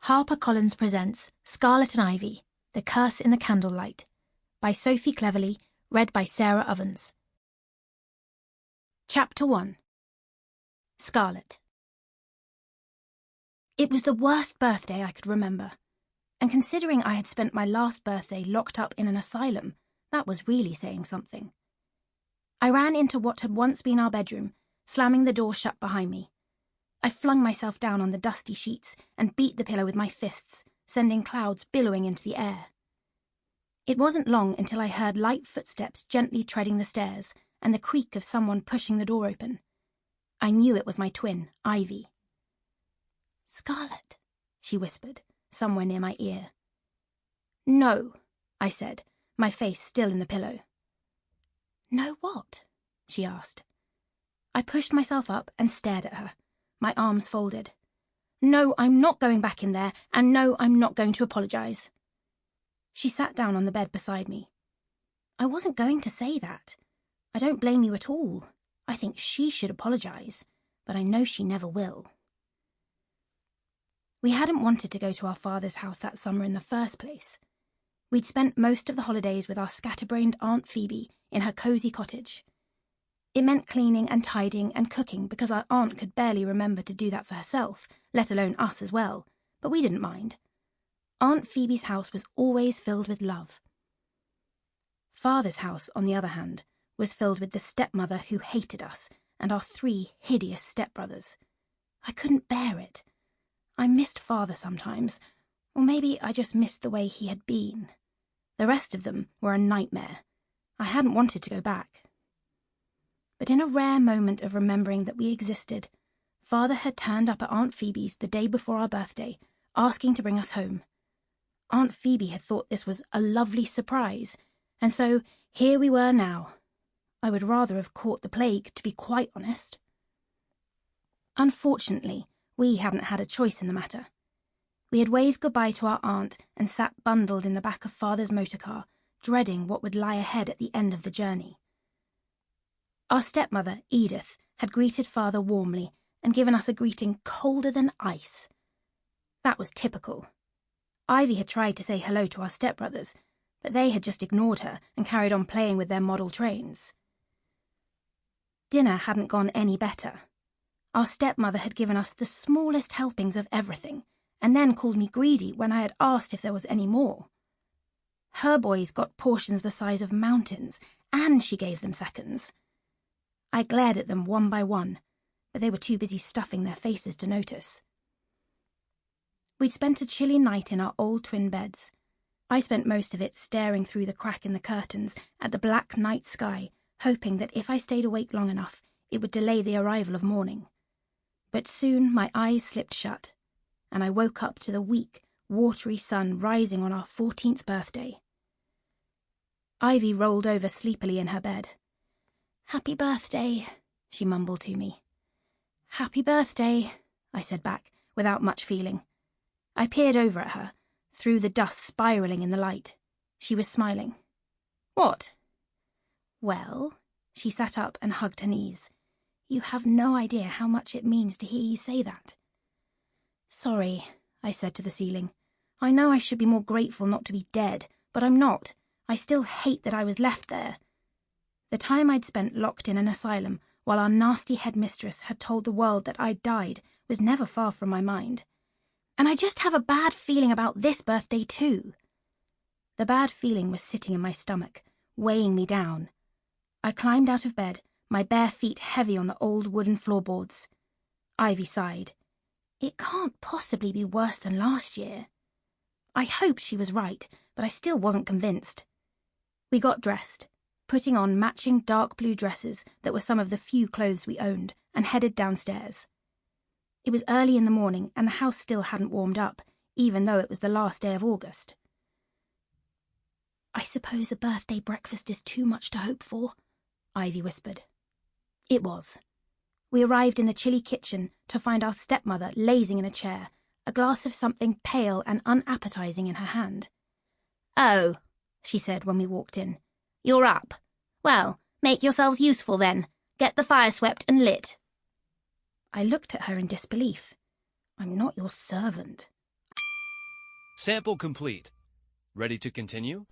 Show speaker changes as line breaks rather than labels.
HarperCollins presents Scarlet and Ivy, The Curse in the Candlelight, by Sophie Cleverly, read by Sarah Ovens. Chapter 1. Scarlet. It was the worst birthday I could remember, and considering I had spent my last birthday locked up in an asylum, that was really saying something. I ran into what had once been our bedroom, slamming the door shut behind me. I flung myself down on the dusty sheets and beat the pillow with my fists, sending clouds billowing into the air. It wasn't long until I heard light footsteps gently treading the stairs and the creak of someone pushing the door open. I knew it was my twin, Ivy. "Scarlet," she whispered, somewhere near my ear. "No," I said, my face still in the pillow. "No what?" she asked. I pushed myself up and stared at her, my arms folded. "No, I'm not going back in there, and no, I'm not going to apologise." She sat down on the bed beside me. "I wasn't going to say that. I don't blame you at all. I think she should apologise, but I know she never will." We hadn't wanted to go to our father's house that summer in the first place. We'd spent most of the holidays with our scatterbrained Aunt Phoebe in her cosy cottage. It meant cleaning and tidying and cooking because our aunt could barely remember to do that for herself, let alone us as well, but we didn't mind. Aunt Phoebe's house was always filled with love. Father's house, on the other hand, was filled with the stepmother who hated us and our 3 hideous stepbrothers. I couldn't bear it. I missed father sometimes, or maybe I just missed the way he had been. The rest of them were a nightmare. I hadn't wanted to go back. But in a rare moment of remembering that we existed, Father had turned up at Aunt Phoebe's the day before our birthday, asking to bring us home. Aunt Phoebe had thought this was a lovely surprise, and so here we were now. I would rather have caught the plague, to be quite honest. Unfortunately, we hadn't had a choice in the matter. We had waved goodbye to our aunt and sat bundled in the back of Father's motorcar, dreading what would lie ahead at the end of the journey. Our stepmother, Edith, had greeted Father warmly and given us a greeting colder than ice. That was typical. Ivy had tried to say hello to our stepbrothers, but they had just ignored her and carried on playing with their model trains. Dinner hadn't gone any better. Our stepmother had given us the smallest helpings of everything, and then called me greedy when I had asked if there was any more. Her boys got portions the size of mountains, and she gave them seconds. I glared at them one by one, but they were too busy stuffing their faces to notice. We'd spent a chilly night in our old twin beds. I spent most of it staring through the crack in the curtains at the black night sky, hoping that if I stayed awake long enough, it would delay the arrival of morning. But soon my eyes slipped shut, and I woke up to the weak, watery sun rising on our 14th birthday. Ivy rolled over sleepily in her bed. "Happy birthday," she mumbled to me. "Happy birthday," I said back, without much feeling. I peered over at her, through the dust spiralling in the light. She was smiling. "What?" "Well," she sat up and hugged her knees. "You have no idea how much it means to hear you say that." "Sorry," I said to the ceiling. "I know I should be more grateful not to be dead, but I'm not. I still hate that I was left there." The time I'd spent locked in an asylum while our nasty headmistress had told the world that I'd died was never far from my mind. And I just have a bad feeling about this birthday too. The bad feeling was sitting in my stomach, weighing me down. I climbed out of bed, my bare feet heavy on the old wooden floorboards. Ivy sighed. "It can't possibly be worse than last year." I hoped she was right, but I still wasn't convinced. We got dressed, putting on matching dark blue dresses that were some of the few clothes we owned, and headed downstairs. It was early in the morning, and the house still hadn't warmed up, even though it was the last day of August. "I suppose a birthday breakfast is too much to hope for," Ivy whispered. It was. We arrived in the chilly kitchen to find our stepmother lazing in a chair, a glass of something pale and unappetizing in her hand. "Oh," she said when we walked in. "You're up. Well, make yourselves useful then. Get the fire swept and lit." I looked at her in disbelief. "I'm not your servant."
Sample complete. Ready to continue?